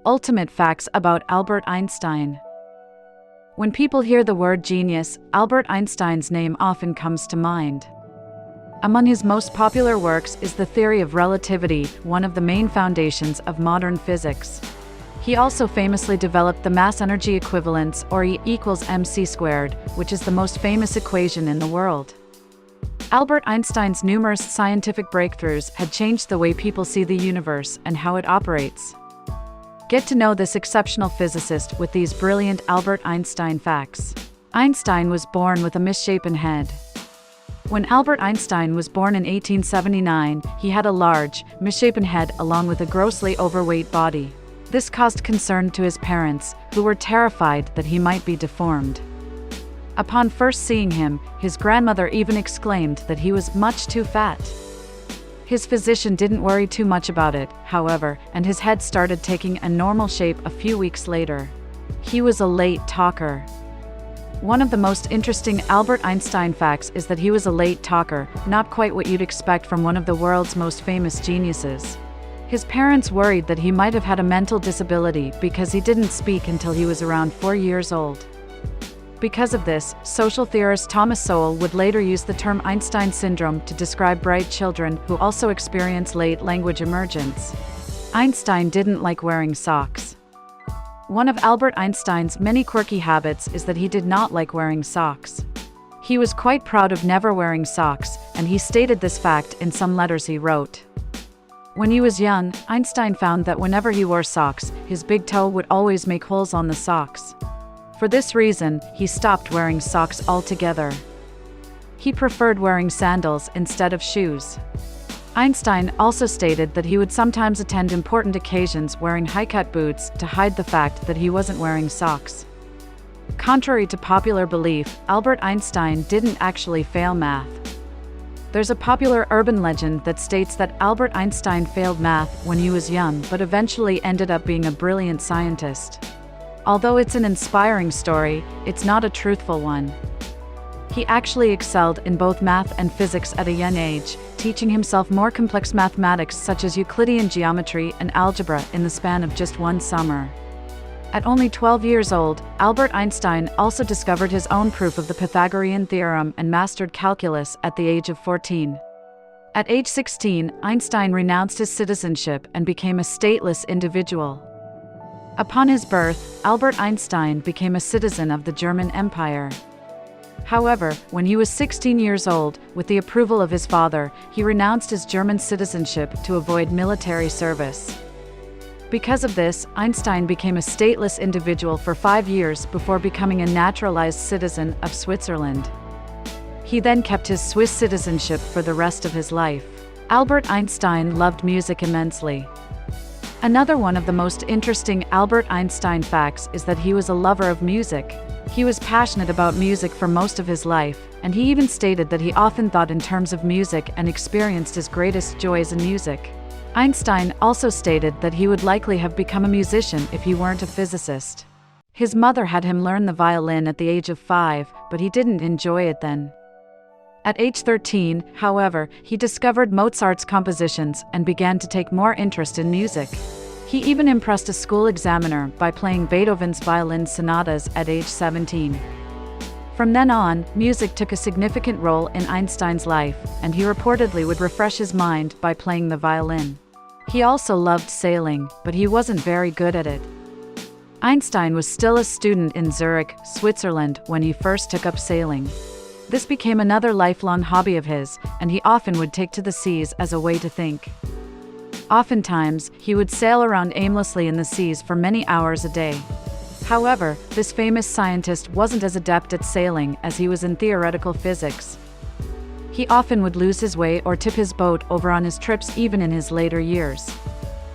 Ultimate facts about Albert Einstein. When people hear the word genius, Albert Einstein's name often comes to mind. Among his most popular works is the theory of relativity, one of the main foundations of modern physics. He also famously developed the mass-energy equivalence, or E equals mc squared, which is the most famous equation in the world. Albert Einstein's numerous scientific breakthroughs had changed the way people see the universe and how it operates. Get to know this exceptional physicist with these brilliant Albert Einstein facts. Einstein was born with a misshapen head. When Albert Einstein was born in 1879, he had a large, misshapen head along with a grossly overweight body. This caused concern to his parents, who were terrified that he might be deformed. Upon first seeing him, his grandmother even exclaimed that he was much too fat. His physician didn't worry too much about it, however, and his head started taking a normal shape a few weeks later. He was a late talker. One of the most interesting Albert Einstein facts is that he was a late talker, not quite what you'd expect from one of the world's most famous geniuses. His parents worried that he might have had a mental disability because he didn't speak until he was around 4 years old. Because of this, social theorist Thomas Sowell would later use the term Einstein syndrome to describe bright children who also experience late language emergence. Einstein didn't like wearing socks. One of Albert Einstein's many quirky habits is that he did not like wearing socks. He was quite proud of never wearing socks, and he stated this fact in some letters he wrote. When he was young, Einstein found that whenever he wore socks, his big toe would always make holes on the socks. For this reason, he stopped wearing socks altogether. He preferred wearing sandals instead of shoes. Einstein also stated that he would sometimes attend important occasions wearing high-cut boots to hide the fact that he wasn't wearing socks. Contrary to popular belief, Albert Einstein didn't actually fail math. There's a popular urban legend that states that Albert Einstein failed math when he was young but eventually ended up being a brilliant scientist. Although it's an inspiring story, it's not a truthful one. He actually excelled in both math and physics at a young age, teaching himself more complex mathematics such as Euclidean geometry and algebra in the span of just one summer. At only 12 years old, Albert Einstein also discovered his own proof of the Pythagorean theorem and mastered calculus at the age of 14. At age 16, Einstein renounced his citizenship and became a stateless individual. Upon his birth, Albert Einstein became a citizen of the German Empire. However, when he was 16 years old, with the approval of his father, he renounced his German citizenship to avoid military service. Because of this, Einstein became a stateless individual for 5 years before becoming a naturalized citizen of Switzerland. He then kept his Swiss citizenship for the rest of his life. Albert Einstein loved music immensely. Another one of the most interesting Albert Einstein facts is that he was a lover of music. He was passionate about music for most of his life, and he even stated that he often thought in terms of music and experienced his greatest joys in music. Einstein also stated that he would likely have become a musician if he weren't a physicist. His mother had him learn the violin at the age of 5, but he didn't enjoy it then. At age 13, however, he discovered Mozart's compositions and began to take more interest in music. He even impressed a school examiner by playing Beethoven's violin sonatas at age 17. From then on, music took a significant role in Einstein's life, and he reportedly would refresh his mind by playing the violin. He also loved sailing, but he wasn't very good at it. Einstein was still a student in Zurich, Switzerland, when he first took up sailing. This became another lifelong hobby of his, and he often would take to the seas as a way to think. Oftentimes, he would sail around aimlessly in the seas for many hours a day. However, this famous scientist wasn't as adept at sailing as he was in theoretical physics. He often would lose his way or tip his boat over on his trips even in his later years.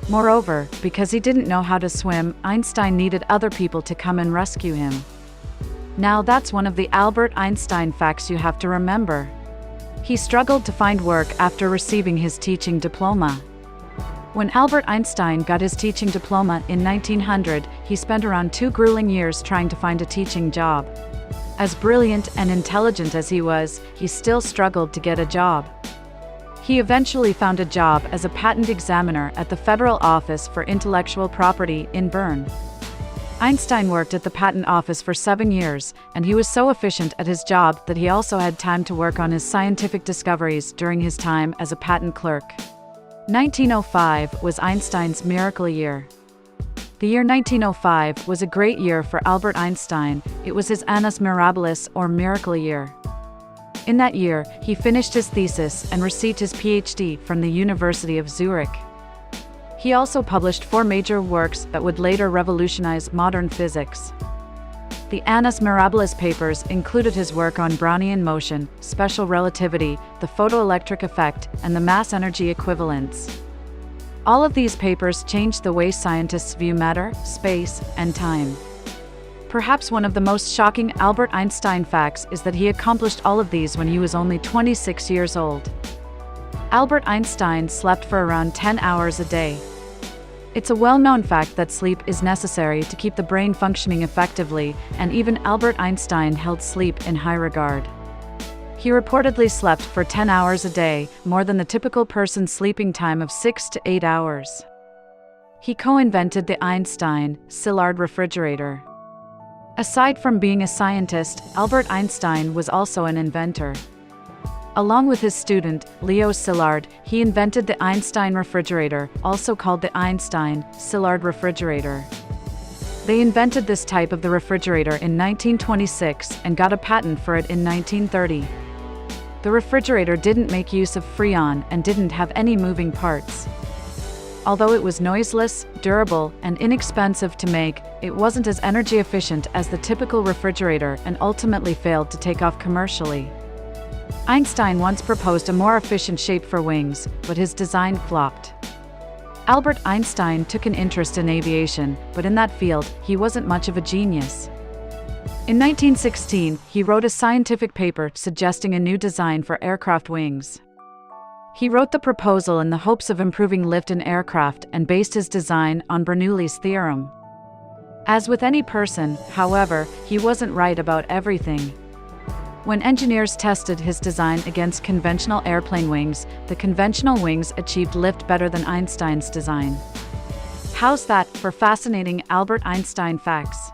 Moreover, because he didn't know how to swim, Einstein needed other people to come and rescue him. Now that's one of the Albert Einstein facts you have to remember. He struggled to find work after receiving his teaching diploma. When Albert Einstein got his teaching diploma in 1900, he spent around 2 grueling years trying to find a teaching job. As brilliant and intelligent as he was, he still struggled to get a job. He eventually found a job as a patent examiner at the Federal Office for Intellectual Property in Bern. Einstein worked at the patent office for 7 years, and he was so efficient at his job that he also had time to work on his scientific discoveries during his time as a patent clerk. 1905 was Einstein's miracle year. The year 1905 was a great year for Albert Einstein. It was his annus mirabilis, or miracle year. In that year, he finished his thesis and received his PhD from the University of Zurich. He also published 4 major works that would later revolutionize modern physics. The annus mirabilis papers included his work on Brownian motion, special relativity, the photoelectric effect, and the mass-energy equivalence. All of these papers changed the way scientists view matter, space, and time. Perhaps one of the most shocking Albert Einstein facts is that he accomplished all of these when he was only 26 years old. Albert Einstein slept for around 10 hours a day. It's a well-known fact that sleep is necessary to keep the brain functioning effectively, and even Albert Einstein held sleep in high regard. He reportedly slept for 10 hours a day, more than the typical person's sleeping time of 6 to 8 hours. He co-invented the Einstein-Sillard refrigerator. Aside from being a scientist, Albert Einstein was also an inventor. Along with his student, Leo Sillard, he invented the Einstein refrigerator, also called the Einstein-Sillard refrigerator. They invented this type of the refrigerator in 1926 and got a patent for it in 1930. The refrigerator didn't make use of Freon and didn't have any moving parts. Although it was noiseless, durable, and inexpensive to make, it wasn't as energy efficient as the typical refrigerator and ultimately failed to take off commercially. Einstein once proposed a more efficient shape for wings, but his design flopped. Albert Einstein took an interest in aviation, but in that field, he wasn't much of a genius. In 1916, he wrote a scientific paper suggesting a new design for aircraft wings. He wrote the proposal in the hopes of improving lift in aircraft and based his design on Bernoulli's theorem. As with any person, however, he wasn't right about everything. When engineers tested his design against conventional airplane wings, the conventional wings achieved lift better than Einstein's design. How's that for fascinating Albert Einstein facts?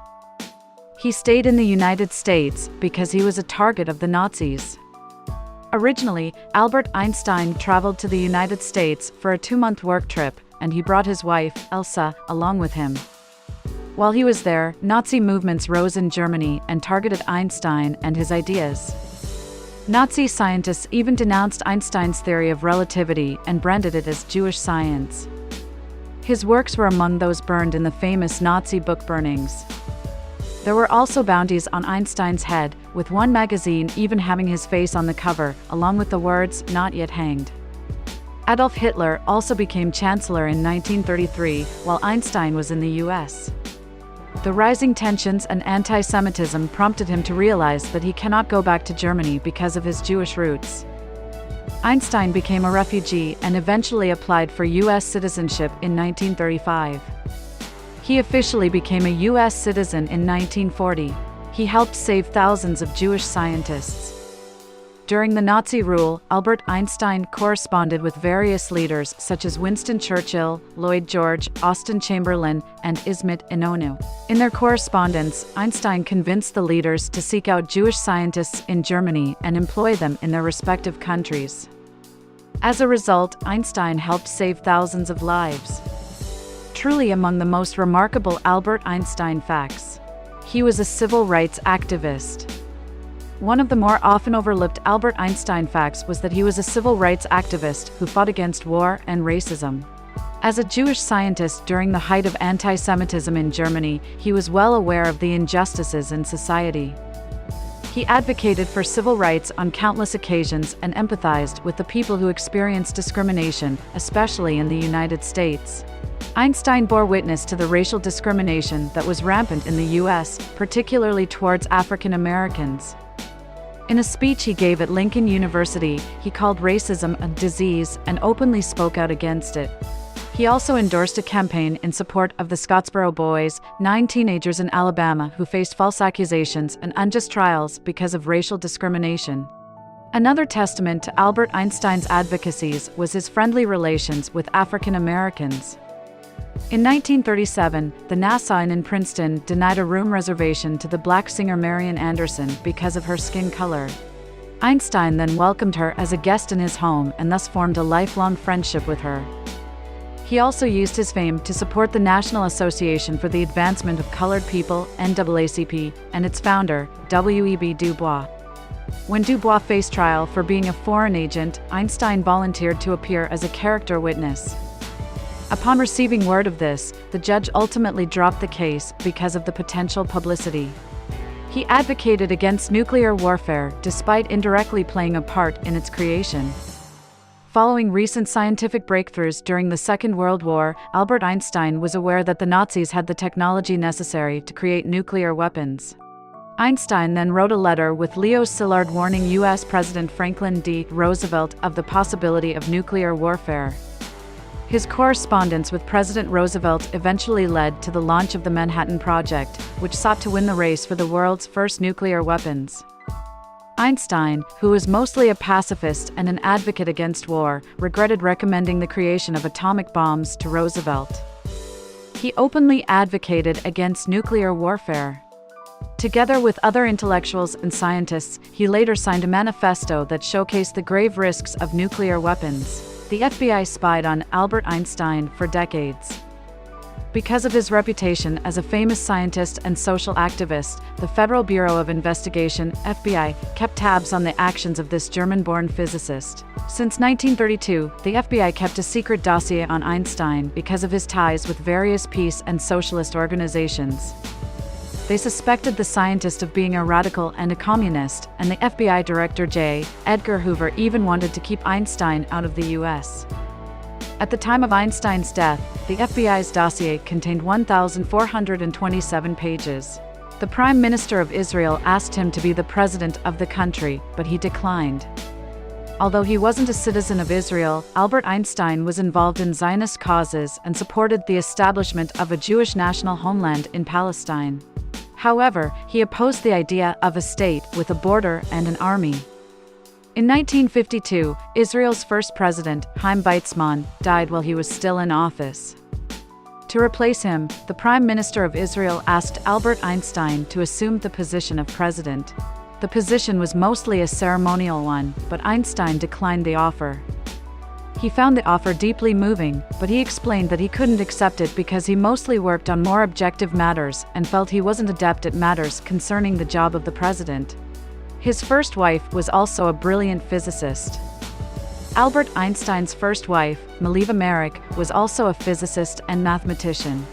He stayed in the United States because he was a target of the Nazis. Originally, Albert Einstein traveled to the United States for a 2-month work trip, and he brought his wife, Elsa, along with him. While he was there, Nazi movements rose in Germany and targeted Einstein and his ideas. Nazi scientists even denounced Einstein's theory of relativity and branded it as Jewish science. His works were among those burned in the famous Nazi book burnings. There were also bounties on Einstein's head, with one magazine even having his face on the cover, along with the words, "Not yet hanged." Adolf Hitler also became chancellor in 1933, while Einstein was in the US. The rising tensions and anti-Semitism prompted him to realize that he cannot go back to Germany because of his Jewish roots. Einstein became a refugee and eventually applied for US citizenship in 1935. He officially became a US citizen in 1940. He helped save thousands of Jewish scientists. During the Nazi rule, Albert Einstein corresponded with various leaders such as Winston Churchill, Lloyd George, Austen Chamberlain, and Ismet Inonu. In their correspondence, Einstein convinced the leaders to seek out Jewish scientists in Germany and employ them in their respective countries. As a result, Einstein helped save thousands of lives. Truly among the most remarkable Albert Einstein facts. He was a civil rights activist. One of the more often overlooked Albert Einstein facts was that he was a civil rights activist who fought against war and racism. As a Jewish scientist during the height of anti-Semitism in Germany, he was well aware of the injustices in society. He advocated for civil rights on countless occasions and empathized with the people who experienced discrimination, especially in the United States. Einstein bore witness to the racial discrimination that was rampant in the US, particularly towards African Americans. In a speech he gave at Lincoln University, he called racism a disease and openly spoke out against it. He also endorsed a campaign in support of the Scottsboro Boys, 9 teenagers in Alabama who faced false accusations and unjust trials because of racial discrimination. Another testament to Albert Einstein's advocacies was his friendly relations with African Americans. In 1937, the NASA in Princeton denied a room reservation to the black singer Marian Anderson because of her skin color. Einstein then welcomed her as a guest in his home and thus formed a lifelong friendship with her. He also used his fame to support the National Association for the Advancement of Colored People, NAACP, and its founder, W.E.B. Du Bois. When Du Bois faced trial for being a foreign agent, Einstein volunteered to appear as a character witness. Upon receiving word of this, the judge ultimately dropped the case because of the potential publicity. He advocated against nuclear warfare despite indirectly playing a part in its creation. Following recent scientific breakthroughs during the Second World War, Albert Einstein was aware that the Nazis had the technology necessary to create nuclear weapons. Einstein then wrote a letter with Leo Sillard warning U.S. President Franklin D. Roosevelt of the possibility of nuclear warfare. His correspondence with President Roosevelt eventually led to the launch of the Manhattan Project, which sought to win the race for the world's first nuclear weapons. Einstein, who was mostly a pacifist and an advocate against war, regretted recommending the creation of atomic bombs to Roosevelt. He openly advocated against nuclear warfare. Together with other intellectuals and scientists, he later signed a manifesto that showcased the grave risks of nuclear weapons. The FBI spied on Albert Einstein for decades. Because of his reputation as a famous scientist and social activist, the Federal Bureau of Investigation, FBI, kept tabs on the actions of this German-born physicist. Since 1932, the FBI kept a secret dossier on Einstein because of his ties with various peace and socialist organizations. They suspected the scientist of being a radical and a communist, and the FBI Director J. Edgar Hoover even wanted to keep Einstein out of the U.S. At the time of Einstein's death, the FBI's dossier contained 1,427 pages. The Prime Minister of Israel asked him to be the president of the country, but he declined. Although he wasn't a citizen of Israel, Albert Einstein was involved in Zionist causes and supported the establishment of a Jewish national homeland in Palestine. However, he opposed the idea of a state with a border and an army. In 1952, Israel's first president, Chaim Weizmann, died while he was still in office. To replace him, the Prime Minister of Israel asked Albert Einstein to assume the position of president. The position was mostly a ceremonial one, but Einstein declined the offer. He found the offer deeply moving, but he explained that he couldn't accept it because he mostly worked on more objective matters and felt he wasn't adept at matters concerning the job of the president. His first wife was also a brilliant physicist. Albert Einstein's first wife, Mileva Merrick, was also a physicist and mathematician.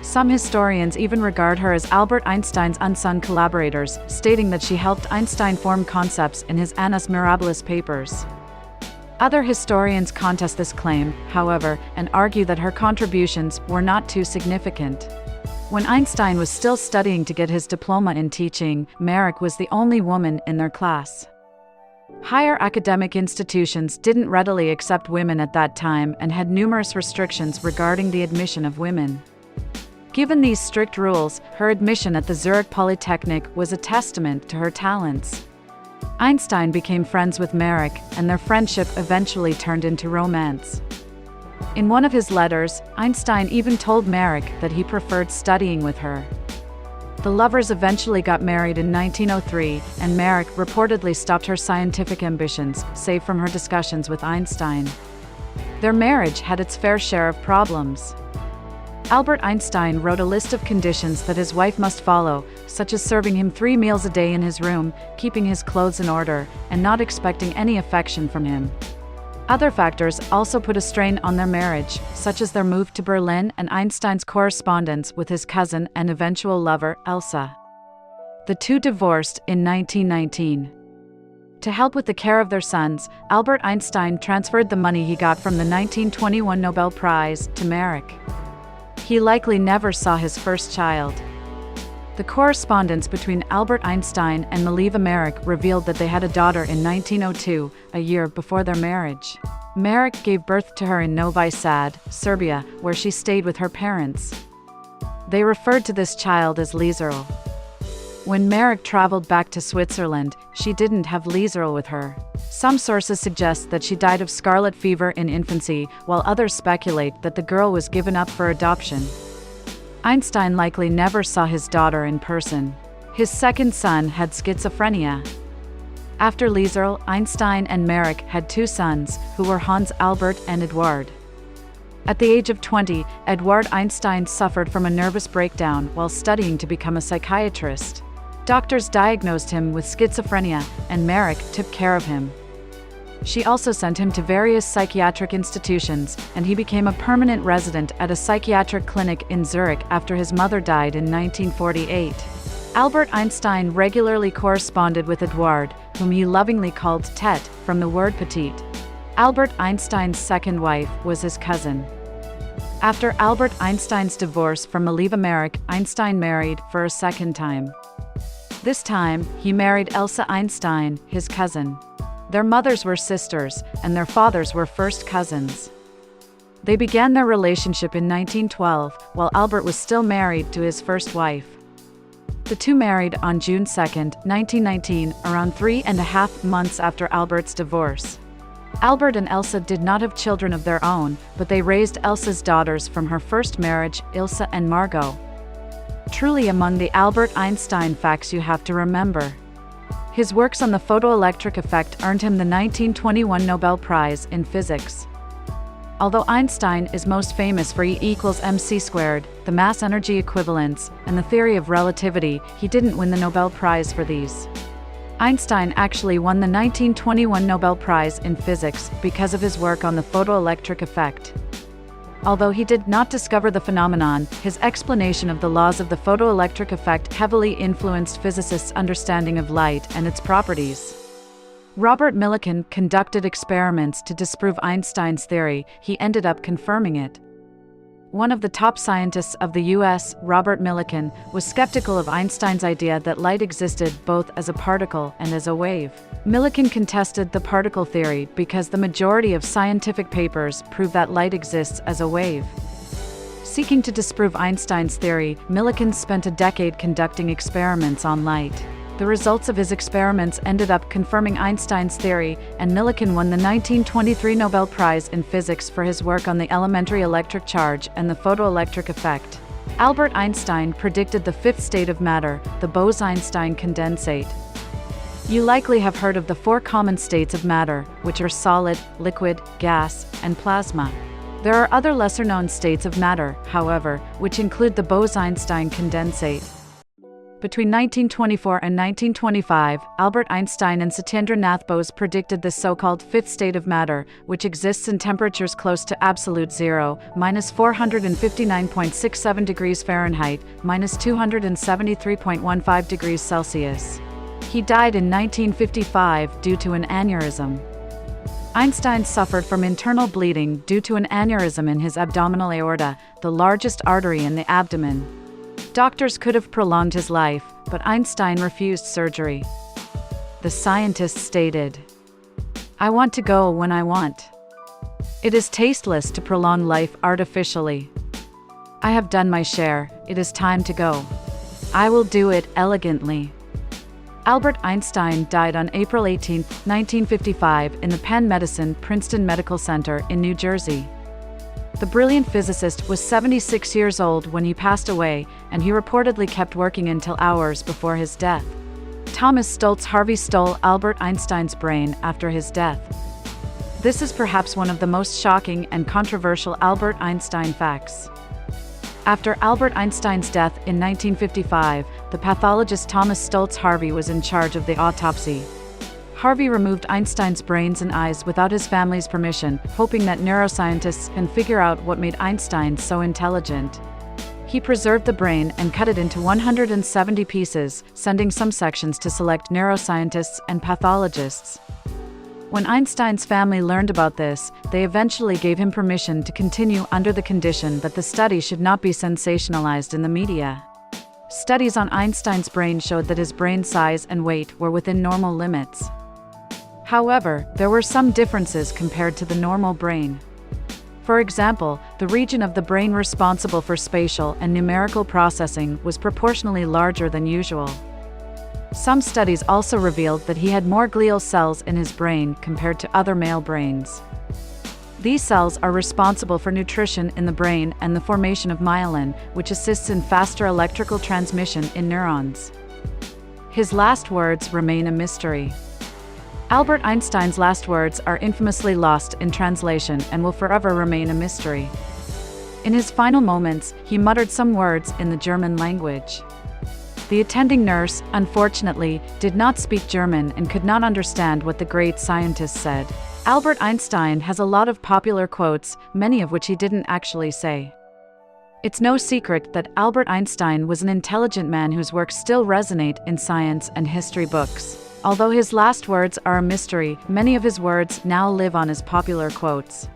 Some historians even regard her as Albert Einstein's unsung collaborators, stating that she helped Einstein form concepts in his Annus Mirabilis papers. Other historians contest this claim, however, and argue that her contributions were not too significant. When Einstein was still studying to get his diploma in teaching, Merrick was the only woman in their class. Higher academic institutions didn't readily accept women at that time and had numerous restrictions regarding the admission of women. Given these strict rules, her admission at the Zurich Polytechnic was a testament to her talents. Einstein became friends with Merrick, and their friendship eventually turned into romance. In one of his letters, Einstein even told Merrick that he preferred studying with her. The lovers eventually got married in 1903, and Merrick reportedly stopped her scientific ambitions, save from her discussions with Einstein. Their marriage had its fair share of problems. Albert Einstein wrote a list of conditions that his wife must follow, such as serving him 3 meals a day in his room, keeping his clothes in order, and not expecting any affection from him. Other factors also put a strain on their marriage, such as their move to Berlin and Einstein's correspondence with his cousin and eventual lover, Elsa. The two divorced in 1919. To help with the care of their sons, Albert Einstein transferred the money he got from the 1921 Nobel Prize to Merrick. He likely never saw his first child. The correspondence between Albert Einstein and Mileva Merrick revealed that they had a daughter in 1902, a year before their marriage. Merrick gave birth to her in Novi Sad, Serbia, where she stayed with her parents. They referred to this child as Liesel. When Merrick traveled back to Switzerland, she didn't have Liesel with her. Some sources suggest that she died of scarlet fever in infancy, while others speculate that the girl was given up for adoption. Einstein likely never saw his daughter in person. His second son had schizophrenia. After Liesel, Einstein and Merrick had two sons, who were Hans Albert and Eduard. At the age of 20, Eduard Einstein suffered from a nervous breakdown while studying to become a psychiatrist. Doctors diagnosed him with schizophrenia, and Merrick took care of him. She also sent him to various psychiatric institutions, and he became a permanent resident at a psychiatric clinic in Zurich after his mother died in 1948. Albert Einstein regularly corresponded with Eduard, whom he lovingly called Tete, from the word petite. Albert Einstein's second wife was his cousin. After Albert Einstein's divorce from Eleva Merrick, Einstein married for a second time. This time, he married Elsa Einstein, his cousin. Their mothers were sisters, and their fathers were first cousins. They began their relationship in 1912, while Albert was still married to his first wife. The two married on June 2, 1919, around 3.5 months after Albert's divorce. Albert and Elsa did not have children of their own, but they raised Elsa's daughters from her first marriage, Ilse and Margot. Truly among the Albert Einstein facts you have to remember. His works on the photoelectric effect earned him the 1921 Nobel Prize in Physics. Although Einstein is most famous for E=mc², the mass-energy equivalence, and the theory of relativity, he didn't win the Nobel Prize for these. Einstein actually won the 1921 Nobel Prize in Physics because of his work on the photoelectric effect. Although he did not discover the phenomenon, his explanation of the laws of the photoelectric effect heavily influenced physicists' understanding of light and its properties. Robert Millikan conducted experiments to disprove Einstein's theory. He ended up confirming it. One of the top scientists of the U.S., Robert Millikan, was skeptical of Einstein's idea that light existed both as a particle and as a wave. Millikan contested the particle theory because the majority of scientific papers prove that light exists as a wave. Seeking to disprove Einstein's theory, Millikan spent a decade conducting experiments on light. The results of his experiments ended up confirming Einstein's theory, and Millikan won the 1923 Nobel Prize in Physics for his work on the elementary electric charge and the photoelectric effect. Albert Einstein predicted the fifth state of matter, the Bose-Einstein condensate. You likely have heard of the four common states of matter, which are solid, liquid, gas, and plasma. There are other lesser-known states of matter, however, which include the Bose-Einstein condensate. Between 1924 and 1925, Albert Einstein and Satyendra Nath Bose predicted the so-called fifth state of matter, which exists in temperatures close to absolute zero, -459.67 degrees Fahrenheit, -273.15 degrees Celsius. He died in 1955 due to an aneurysm. Einstein suffered from internal bleeding due to an aneurysm in his abdominal aorta, the largest artery in the abdomen. Doctors could have prolonged his life, but Einstein refused surgery. The scientist stated, "I want to go when I want. It is tasteless to prolong life artificially. I have done my share, it is time to go. I will do it elegantly." Albert Einstein died on April 18, 1955, in the Penn Medicine Princeton Medical Center in New Jersey. The brilliant physicist was 76 years old when he passed away, and he reportedly kept working until hours before his death. Thomas Stultz Harvey stole Albert Einstein's brain after his death. This is perhaps one of the most shocking and controversial Albert Einstein facts. After Albert Einstein's death in 1955, the pathologist Thomas Stultz Harvey was in charge of the autopsy. Harvey removed Einstein's brains and eyes without his family's permission, hoping that neuroscientists can figure out what made Einstein so intelligent. He preserved the brain and cut it into 170 pieces, sending some sections to select neuroscientists and pathologists. When Einstein's family learned about this, they eventually gave him permission to continue under the condition that the study should not be sensationalized in the media. Studies on Einstein's brain showed that his brain size and weight were within normal limits. However, there were some differences compared to the normal brain. For example, the region of the brain responsible for spatial and numerical processing was proportionally larger than usual. Some studies also revealed that he had more glial cells in his brain compared to other male brains. These cells are responsible for nutrition in the brain and the formation of myelin, which assists in faster electrical transmission in neurons. His last words remain a mystery. Albert Einstein's last words are infamously lost in translation and will forever remain a mystery. In his final moments, he muttered some words in the German language. The attending nurse, unfortunately, did not speak German and could not understand what the great scientist said. Albert Einstein has a lot of popular quotes, many of which he didn't actually say. It's no secret that Albert Einstein was an intelligent man whose works still resonate in science and history books. Although his last words are a mystery, many of his words now live on as popular quotes.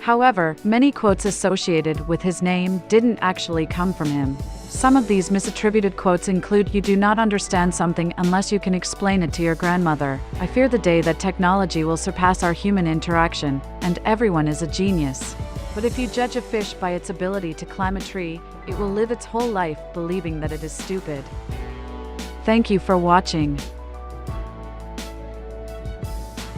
However, many quotes associated with his name didn't actually come from him. Some of these misattributed quotes include, "You do not understand something unless you can explain it to your grandmother. I fear the day that technology will surpass our human interaction, and everyone is a genius. But if you judge a fish by its ability to climb a tree, it will live its whole life believing that it is stupid." Thank you for watching.